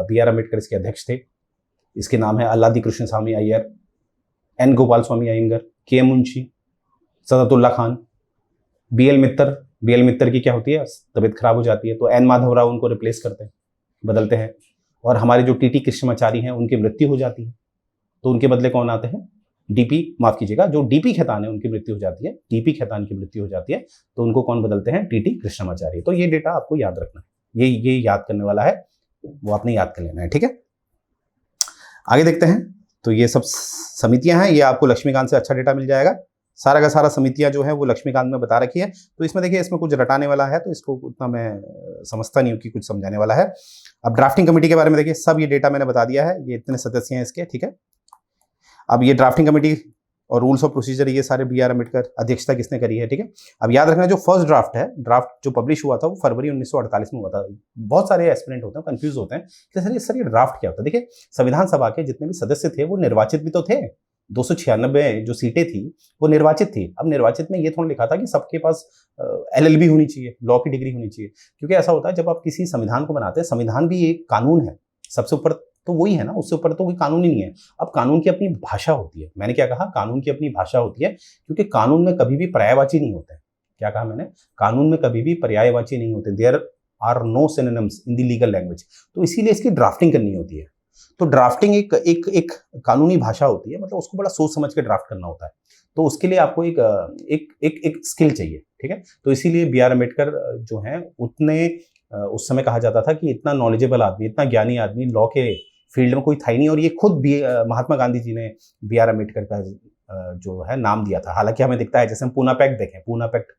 बी.आर. अम्बेडकर इसके अध्यक्ष थे। इसके नाम है अल्लादी कृष्ण स्वामी अय्यर, एन गोपाल स्वामी अयंगर, के मुंशी, सदतुल्ला खान, बी.एल. मित्तर। बी.एल. मित्तर की क्या होती है? तबीयत खराब हो जाती है, तो एन माधव राव उनको रिप्लेस करते हैं, बदलते हैं। और हमारे जो टी.टी. कृष्णमाचारी हैं, उनकी मृत्यु हो जाती है, तो उनके बदले कौन आते हैं? डीपी, माफ कीजिएगा, जो डीपी खेतान है उनकी मृत्यु हो जाती है, टीपी खेतान की मृत्यु हो जाती है, तो उनको कौन बदलते हैं? टी.टी. कृष्णमाचारी। तो ये डेटा आपको याद रखना है, ये याद करने वाला है, वो आपने याद कर लेना है, ठीक है। आगे देखते हैं। तो ये सब समितियां हैं, ये आपको लक्ष्मीकांत से अच्छा डेटा मिल जाएगा। सारा का सारा समितियां जो है वो लक्ष्मीकांत में बता रखी है। तो इसमें देखिए, इसमें कुछ रटाने वाला है, तो इसको उतना मैं समझता नहीं हूँ कि कुछ समझाने वाला है। अब ड्राफ्टिंग कमेटी के बारे में देखिए, सब ये डेटा मैंने बता दिया है, ये इतने सदस्य हैं इसके, ठीक है। अब ये ड्राफ्टिंग कमेटी और रूल्स ऑफ प्रोसीजर ये सारे बी आर अम्बेडकर, अध्यक्षता किसने करी है, ठीक है। अब याद रखना जो फर्स्ट ड्राफ्ट है, ड्राफ्ट जो पब्लिश हुआ था वो फरवरी 1948 में हुआ था। बहुत सारे एस्पिरेंट होते हैं, कंफ्यूज होते हैं कि सर ये ड्राफ्ट क्या होता है। देखिए संविधान सभा के जितने भी सदस्य थे वो निर्वाचित भी तो थे, 296 जो सीटें थी वो निर्वाचित थी। अब निर्वाचित में ये थोड़ा लिखा था कि सबके पास LLB होनी चाहिए, लॉ की डिग्री होनी चाहिए, क्योंकि ऐसा होता है जब आप किसी संविधान को बनाते हैं, संविधान भी एक कानून है, सबसे ऊपर तो वही है ना, उससे ऊपर तो कोई कानून ही नहीं है। अब कानून की अपनी भाषा होती है, मैंने क्या कहा, कानून की अपनी भाषा होती है, क्योंकि कानून में कभी भी पर्यायवाची नहीं होते। क्या कहा मैंने, कानून में कभी भी पर्यायवाची नहीं होते, there are no synonyms in the legal language. तो इसीलिए इसकी ड्राफ्टिंग करनी होती है। तो ड्राफ्टिंग एक कानूनी भाषा होती है, मतलब उसको बड़ा सोच समझ के ड्राफ्ट करना होता है। तो उसके लिए आपको एक स्किल चाहिए, ठीक है। तो इसीलिए बी आर अम्बेडकर जो है उतने उस समय कहा जाता था कि इतना नॉलेजेबल आदमी, इतना ज्ञानी आदमी लॉ के फील्ड में कोई था ही नहीं। और ये खुद भी महात्मा गांधी जी ने बी आर अम्बेडकर का जो है नाम दिया था। हालांकि हमें दिखता है, जैसे हम पूना पैक्ट देखें, पूना पैक्ट,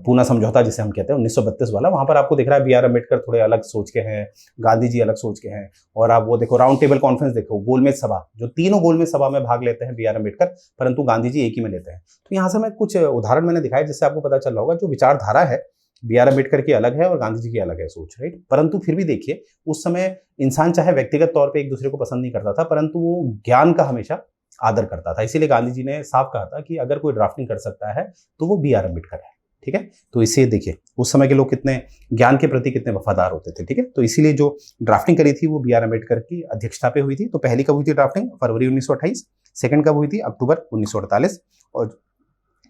पूना समझौता जिसे हम कहते हैं 1932 वाला, वहां पर आपको दिख रहा है बी आर अम्बेडकर थोड़े अलग सोच के हैं, गांधी जी अलग सोच के हैं। और आप वो देखो राउंड टेबल कॉन्फ्रेंस देखो, गोलमेज सभा, जो तीनों गोलमेज सभा में भाग लेते हैं बी आर अम्बेडकर, परंतु गांधी जी एक ही में लेते हैं। तो यहाँ से मैं कुछ उदाहरण मैंने दिखाया जिससे आपको पता चल रहा होगा जो विचारधारा है बी आर अम्बेडकर की अलग है और गांधी जी की अलग है सोच, राइट। परंतु फिर भी देखिए उस समय इंसान चाहे व्यक्तिगत तौर पर एक दूसरे को पसंद नहीं करता था, परंतु वो ज्ञान का हमेशा आदर करता था। इसीलिए गांधी जी ने साफ कहा था कि अगर कोई ड्राफ्टिंग कर सकता है तो वो बी आर अम्बेडकर है, ठीक है। तो इसे देखिए उस समय के लोग कितने ज्ञान के प्रति कितने वफादार होते थे, ठीक है। तो इसीलिए जो ड्राफ्टिंग करी थी वो बी आर अम्बेडकर की अध्यक्षता पे हुई थी। तो पहली कब हुई थी ड्राफ्टिंग, फरवरी 1928। सेकंड कब हुई थी, अक्टूबर 1948। और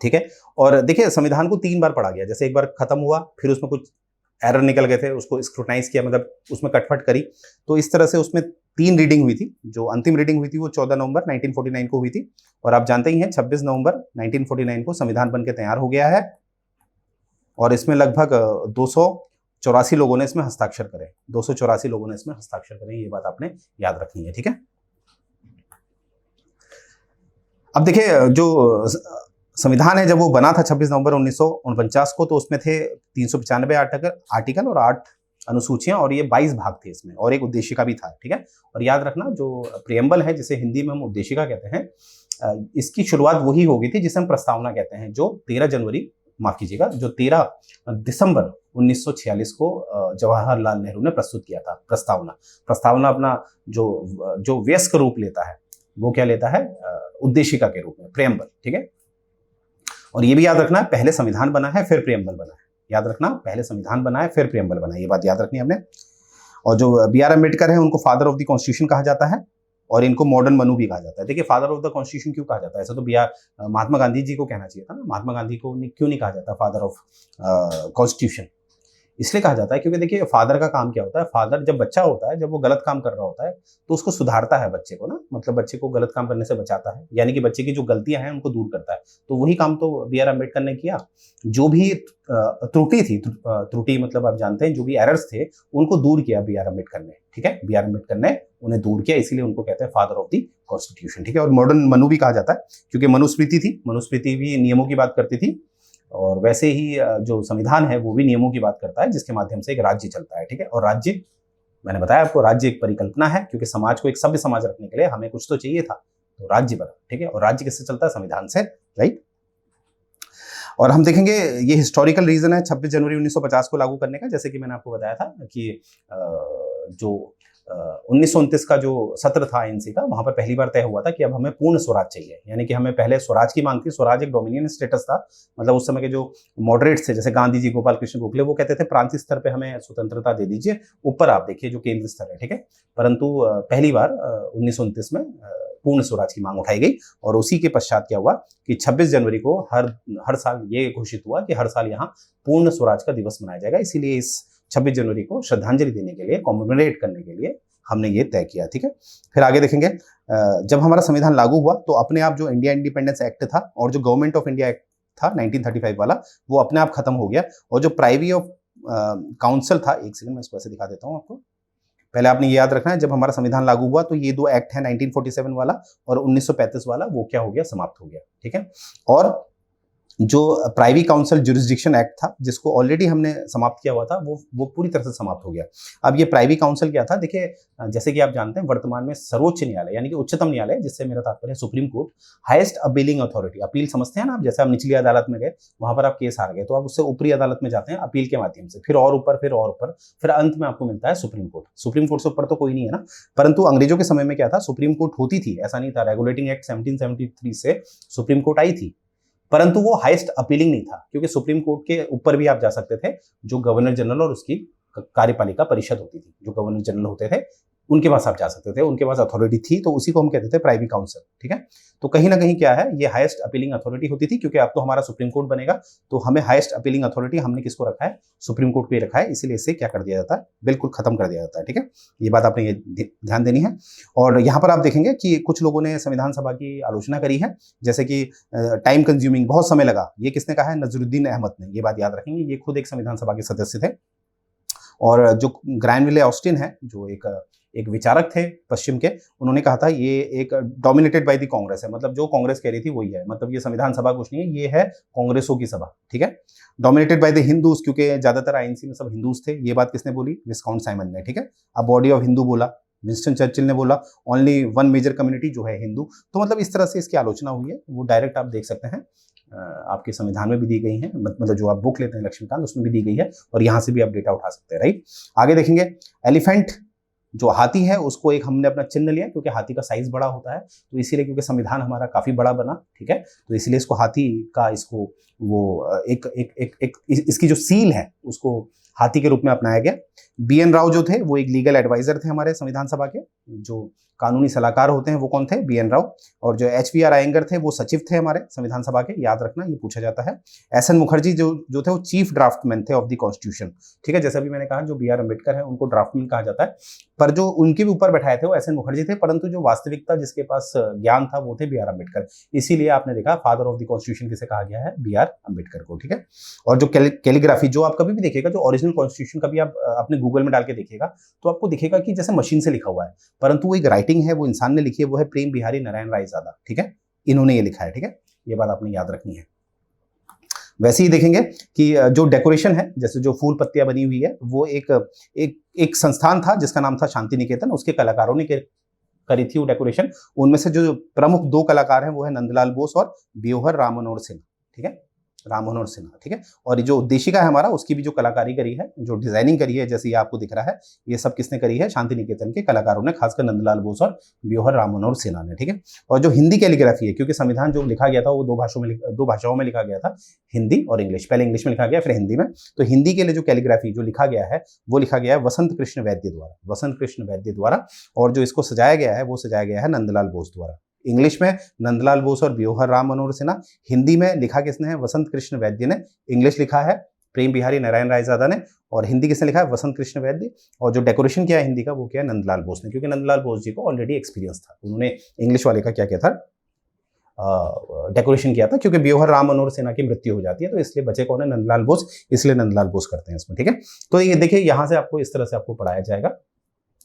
ठीक है, और देखिए संविधान को 3 बार पढ़ा गया, जैसे एक बार खत्म हुआ, फिर उसमें कुछ एरर निकल गए थे, उसको स्क्रूटनाइज किया, मतलब उसमें कटफट करी। तो इस तरह से उसमें 3 रीडिंग हुई थी। जो अंतिम रीडिंग हुई थी वो 14 नवंबर 1949 को हुई थी। और आप जानते ही हैं 26 नवंबर 1949 को संविधान बनकर तैयार हो गया है। और इसमें लगभग 284 लोगों ने इसमें हस्ताक्षर करे, 284 लोगों ने इसमें हस्ताक्षर करे, ये बात आपने याद रखनी है, ठीक है। अब देखिए जो संविधान है जब वो बना था 26 नवंबर 1949 को, तो उसमें थे 395 आर्टिकल और 8 अनुसूचियां, और ये 22 भाग थे इसमें, और एक उद्देशिका भी था, ठीक है। और याद रखना जो प्रियम्बल है, जिसे हिंदी में हम उद्देशिका कहते हैं, इसकी शुरुआत वही हो गई थी जिसे हम प्रस्तावना कहते हैं, जो 13 दिसंबर 1946 को जवाहरलाल नेहरू ने प्रस्तुत किया था। प्रस्तावना अपना जो वयस्क रूप लेता है वो क्या लेता है, उद्देशिका के रूप में, प्रियम्बल, ठीक है। और ये भी याद रखना पहले संविधान बना है फिर प्रियम्बल बना है, याद रखना पहले संविधान बना है फिर प्रियम्बल बना है, ये बात याद रखनी है हमने। और जो बी आर अम्बेडकर है उनको फादर ऑफ द कॉन्स्टिट्यूशन कहा जाता है, और इनको मॉडर्न मनु भी कहा जाता है। देखिए फादर ऑफ द कॉन्स्टिट्यूशन क्यों कहा जाता है, ऐसा तो महात्मा गांधी जी को कहना चाहिए था ना, महात्मा गांधी को क्यों नहीं कहा जाता फादर ऑफ कॉन्स्टिट्यूशन। इसलिए कहा जाता है क्योंकि देखिए फादर का काम क्या होता है, फादर जब बच्चा होता है, जब वो गलत काम कर रहा होता है तो उसको सुधारता है बच्चे को ना, मतलब बच्चे को गलत काम करने से बचाता है, यानी कि बच्चे की जो गलतियां हैं उनको दूर करता है। तो वही काम तो बी आर अम्बेडकर ने किया। जो भी त्रुटि थी, त्रुटि मतलब आप जानते हैं जो भी एरर्स थे उनको दूर किया बी आर अम्बेडकर ने, ठीक है। बी आर अम्बेडकर ने उन्हें दूर किया, इसीलिए उनको कहते हैं फादर ऑफ द कॉन्स्टिट्यूशन, ठीक है। और मॉडर्न मनु भी कहा जाता है क्योंकि मनुस्मृति थी, मनुस्मृति भी नियमों की बात करती थी, और वैसे ही जो संविधान है वो भी नियमों की बात करता है जिसके माध्यम से एक राज्य चलता है, ठीक है। और राज्य, मैंने बताया आपको, राज्य एक परिकल्पना है क्योंकि समाज को एक सभ्य समाज रखने के लिए हमें कुछ तो चाहिए था, तो राज्य बना, ठीक है। और राज्य किससे चलता है, संविधान से, राइट। और हम देखेंगे ये हिस्टोरिकल रीजन है 26 जनवरी 1950 को लागू करने का, जैसे कि मैंने आपको बताया था कि जो 1929 का जो सत्र था आईएनसी का, वहां पर पहली बार तय हुआ था कि अब हमें पूर्ण स्वराज चाहिए, यानी कि हमें पहले स्वराज की मांग थी। स्वराज एक डोमिनियन स्टेटस था, मतलब उस समय के जो मॉडरेट्स थे जैसे गांधी जी, गोपाल कृष्ण गोखले, वो कहते थे प्रांतीय स्तर पे हमें स्वतंत्रता दे दीजिए, ऊपर आप देखिए जो केंद्र स्तर है, ठीक है। परंतु पहली बार 1929 में पूर्ण स्वराज की मांग उठाई गई, और उसी के पश्चात क्या हुआ कि 26 जनवरी को हर साल ये घोषित हुआ कि हर साल यहाँ पूर्ण स्वराज का दिवस मनाया जाएगा। इसीलिए इस 26 जनवरी को श्रद्धांजलि देने के लिए, कॉमेमोरेट करने के लिए हमने ये तय किया, ठीक है। फिर आगे देखेंगे, जब हमारा संविधान लागू हुआ तो अपने आप जो इंडिया इंडिपेंडेंस एक्ट था और जो गवर्नमेंट ऑफ इंडिया एक्ट था 1935 वाला, वो अपने आप खत्म हो गया। और जो प्राइवी ऑफ काउंसिल था, एक सेकंड मैं इसको ऐसे दिखा देता हूँ आपको, पहले आपने ये याद रखना है, जब हमारा संविधान लागू हुआ तो ये 2 एक्ट है 1947 वाला और 1935 वाला, वो क्या हो गया, समाप्त हो गया, ठीक है। और जो प्राइवी काउंसिल जुरिस्डिक्शन एक्ट था, जिसको ऑलरेडी हमने समाप्त किया हुआ था, वो पूरी तरह से समाप्त हो गया। अब ये प्राइवी काउंसिल क्या था, देखिए जैसे कि आप जानते हैं वर्तमान में सर्वोच्च न्यायालय यानी कि उच्चतम न्यायालय, जिससे मेरा तात्पर्य है supreme court, highest appealing authority. Appeal समझते हैं ना आप, जैसे आप निचली अदालत में गए, वहां पर आप केस हार गए तो आप उससे ऊपरी अदालत में जाते हैं अपील के माध्यम से, फिर और ऊपर, फिर और ऊपर, फिर अंत में आपको मिलता है सुप्रीम कोर्ट। सुप्रीम कोर्ट से ऊपर तो कोई नहीं है ना। परंतु अंग्रेजों के समय में क्या था, सुप्रीम कोर्ट होती थी, ऐसा नहीं था। रेगुलेटिंग एक्ट 1773 से सुप्रीम कोर्ट आई थी, परंतु वो हाईएस्ट अपीलिंग नहीं था, क्योंकि सुप्रीम कोर्ट के ऊपर भी आप जा सकते थे, जो गवर्नर जनरल और उसकी कार्यपालिका परिषद होती थी, जो गवर्नर जनरल होते थे उनके पास आप जा सकते थे, उनके पास अथॉरिटी थी, तो उसी को हम कहते थे प्राइवी काउंसिल। ठीक है, तो कहीं ना कहीं क्या है, ये हाईएस्ट अपीलिंग अथॉरिटी होती थी, क्योंकि अब तो हमारा सुप्रीम कोर्ट बनेगा, तो हमें हाईएस्ट अपीलिंग अथॉरिटी हमने किसको रखा है, सुप्रीम कोर्ट को ही रखा है, इसीलिए इसे क्या कर दिया जाता है, बिल्कुल खत्म कर दिया जाता है। ठीक है, ये बात आपने ये ध्यान देनी है। और यहाँ पर आप देखेंगे कि कुछ लोगों ने संविधान सभा की आलोचना करी है, जैसे कि टाइम कंज्यूमिंग, बहुत समय लगा, ये किसने कहा है, नजरुद्दीन अहमद ने। ये बात याद रखेंगे, ये खुद एक संविधान सभा के सदस्य थे। और जो ग्रैनविले ऑस्टिन है, जो एक विचारक थे पश्चिम के, उन्होंने कहा था ये एक डोमिनेटेड बाय द कांग्रेस है, मतलब जो कांग्रेस कह रही थी वही है, मतलब ये संविधान सभा कुछ नहीं है, ये है कांग्रेसों की सभा। ठीक है, डोमिनेटेड बाय द हिंदूज, क्योंकि ज्यादातर आईएनसी में सब हिंदूज थे। ये बात किसने बोली, विस्काउंट साइमन ने। ठीक है, अब बॉडी ऑफ हिंदू बोला, विंस्टन चर्चिल ने बोला ओनली वन मेजर कम्युनिटी जो है हिंदू। तो मतलब इस तरह से इसकी आलोचना हुई है, वो डायरेक्ट आप देख सकते हैं, आपके संविधान में भी दी गई है, मतलब जो आप बुक लेते हैं लक्ष्मीकांत, उसमें भी दी गई है, और यहाँ से भी आप डेटा उठा सकते हैं। राइट, आगे देखेंगे एलिफेंट, जो हाथी है, उसको एक हमने अपना चिन्ह लिया, क्योंकि हाथी का साइज बड़ा होता है, तो इसीलिए, क्योंकि संविधान हमारा काफी बड़ा बना। ठीक है, तो इसलिए इसको हाथी का, इसको वो इसकी जो सील है उसको हाथी के रूप में अपनाया गया। BN राव जो थे, वो एक लीगल एडवाइजर थे हमारे संविधान सभा के, जो कानूनी सलाहकार होते हैं, वो कौन थे, BN राव। और जो HVR अयंगर थे, वो सचिव थे हमारे संविधान सभा के, याद रखना, ये पूछा जाता है। SN मुखर्जी जो थे, वो चीफ ड्राफ्टमैन थे ऑफ द कॉन्स्टिट्यूशन। ठीक है, जैसा भी मैंने कहा, जो BR अम्बेडकर है उनको ड्राफ्टमैन कहा जाता है, पर जो उनके भी ऊपर बैठाए थे वो SN मुखर्जी थे, परंतु जो वास्तविकता जिसके पास ज्ञान था वो थे BR अम्बेडकर। इसीलिए आपने देखा फादर ऑफ द कॉन्स्टिट्यूशन किसे कहा गया है, BR अम्बेडकर को। ठीक है, और जो कैलीग्राफी, जो आप कभी भी देखिएगा, जो ओरिजिनल कॉन्स्टिट्यूशन कभी आप अपने गूगल में डाल के देखिएगा, तो आपको दिखेगा कि जैसे मशीन से लिखा हुआ है, परंतु वो एक राइटिंग है, वो इंसान ने लिखी है, वो है प्रेम बिहारी नारायण रायजादा। ठीक है, इन्होंने ये लिखा है। ठीक है, ये बात आपने याद रखनी है। वैसे ही देखेंगे कि जो डेकोरेशन है, जैसे जो फूल पत्तियां बनी हुई है, वो एक संस्थान था जिसका नाम था शांति निकेतन, उसके कलाकारों ने करी थी वो डेकोरेशन। उनमें से जो प्रमुख 2 कलाकार हैं वो है नंदलाल बोस और ब्योहर राम मनोहर सिन्हा। ठीक है, राम मनोहर सिन्हा। ठीक है, और जो उद्देशिका है हमारा, उसकी भी जो कलाकारी करी है, जो डिजाइनिंग करी है, जैसे ये आपको दिख रहा है, ये सब किसने करी है, शांति निकेतन के कलाकारों ने, खासकर नंदलाल बोस और ब्योहर राम मनोहर सिन्हा ने। ठीक है, और जो हिंदी कैलीग्राफी है, क्योंकि संविधान जो लिखा गया था वो 2 भाषाओं में लिखा गया था, हिंदी और इंग्लिश। पहले इंग्लिश में लिखा गया, फिर हिंदी में। तो हिंदी के लिए जो कैलीग्राफी जो लिखा गया है, वो लिखा गया है वसंत कृष्ण वैद्य द्वारा, वसंत कृष्ण वैद्य द्वारा। और जो इसको सजाया गया है, वो सजाया गया है नंदलाल बोस द्वारा। इंग्लिश में नंदलाल बोस और ब्योहर राम मनोहर सिन्हा, हिंदी में लिखा किसने है, वसंत कृष्ण वैद्य ने। इंग्लिश लिखा है प्रेम बिहारी नारायण रायजादा ने, और हिंदी किसने लिखा है, वसंत कृष्ण वैद्य। और जो डेकोरेशन किया है हिंदी का, वो किया है नंदलाल बोस ने, क्योंकि नंदलाल बोस जी को ऑलरेडी एक्सपीरियंस था, उन्होंने इंग्लिश वाले का क्या किया था, डेकोरेशन किया था। क्योंकि ब्योहर राम मनोहर सिन्हा की मृत्यु हो जाती है, तो इसलिए बचे कौन है, नंदलाल बोस, इसलिए नंदलाल बोस करते हैं इसमें। ठीक है, तो ये देखिए, यहाँ से आपको इस तरह से आपको पढ़ाया जाएगा,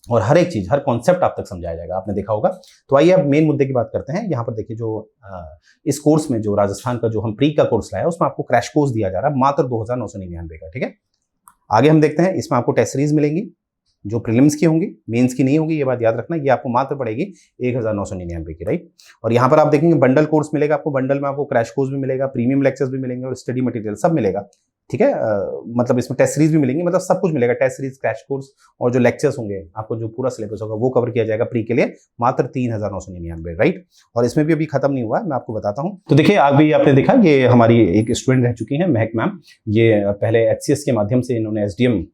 और हर एक चीज, हर कॉन्सेप्ट आप तक समझाया जाएगा, आपने देखा होगा। तो आइए अब मेन मुद्दे की बात करते हैं। यहाँ पर देखिए, जो इस कोर्स में, जो राजस्थान का जो हम प्री का कोर्स लाया, उसमें आपको क्रैश कोर्स दिया जा रहा है मात्र 2999 का। ठीक है, आगे हम देखते हैं, इसमें आपको टेस्ट सीरीज मिलेंगी, जो प्रीलिम्स की होंगी, मेंस की नहीं होगी, ये बात याद रखना। ये आपको मात्र पड़ेगी 1999 की। राइट, और यहाँ पर आप देखेंगे बंडल कोर्स मिलेगा आपको, बंडल में आपको क्रैश कोर्स भी मिलेगा, प्रीमियम लेक्चर्स भी मिलेंगे, और स्टडी मटेरियल सब मिलेगा। ठीक है, मतलब इसमें टेस्ट सीरीज भी मिलेंगी, मतलब सब कुछ मिलेगा, टेस्ट सीरीज, क्रैश कोर्स, और जो लेक्चर्स होंगे, आपको जो पूरा सिलेबस होगा वो कवर किया जाएगा प्री के लिए, मात्र 3999। राइट, और इसमें भी अभी खत्म नहीं हुआ है, मैं आपको बताता हूँ। तो देखिए, अभी आपने देखा, ये हमारी एक स्टूडेंट रह चुकी है, महक मैम। ये पहले HCS के माध्यम से इन्होंने SDM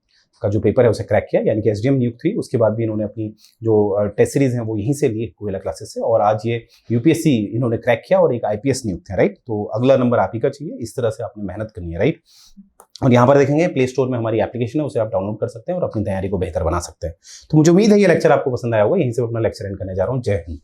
का जो पेपर है उसे क्रैक किया, यानी कि SDM नियुक्त हुई। उसके बाद भी इन्होंने अपनी जो टेस्ट सीरीज हैं वो यहीं से ली, गोयला क्लासेस से, और आज ये UPSC इन्होंने क्रैक किया और एक IPS नियुक्त है। राइट, तो अगला नंबर आप ही का चाहिए, इस तरह से आपने मेहनत करनी है। राइट, और यहाँ पर देखेंगे प्ले स्टोर में हमारी एप्लीकेशन है, उसे आप डाउनलोड कर सकते हैं और अपनी तैयारी को बेहतर बना सकते हैं। तो मुझे उम्मीद है ये लेक्चर आपको पसंद आया होगा। यहीं से अपना लेक्चर एंड करने जा रहा हूँ। जय हिंद।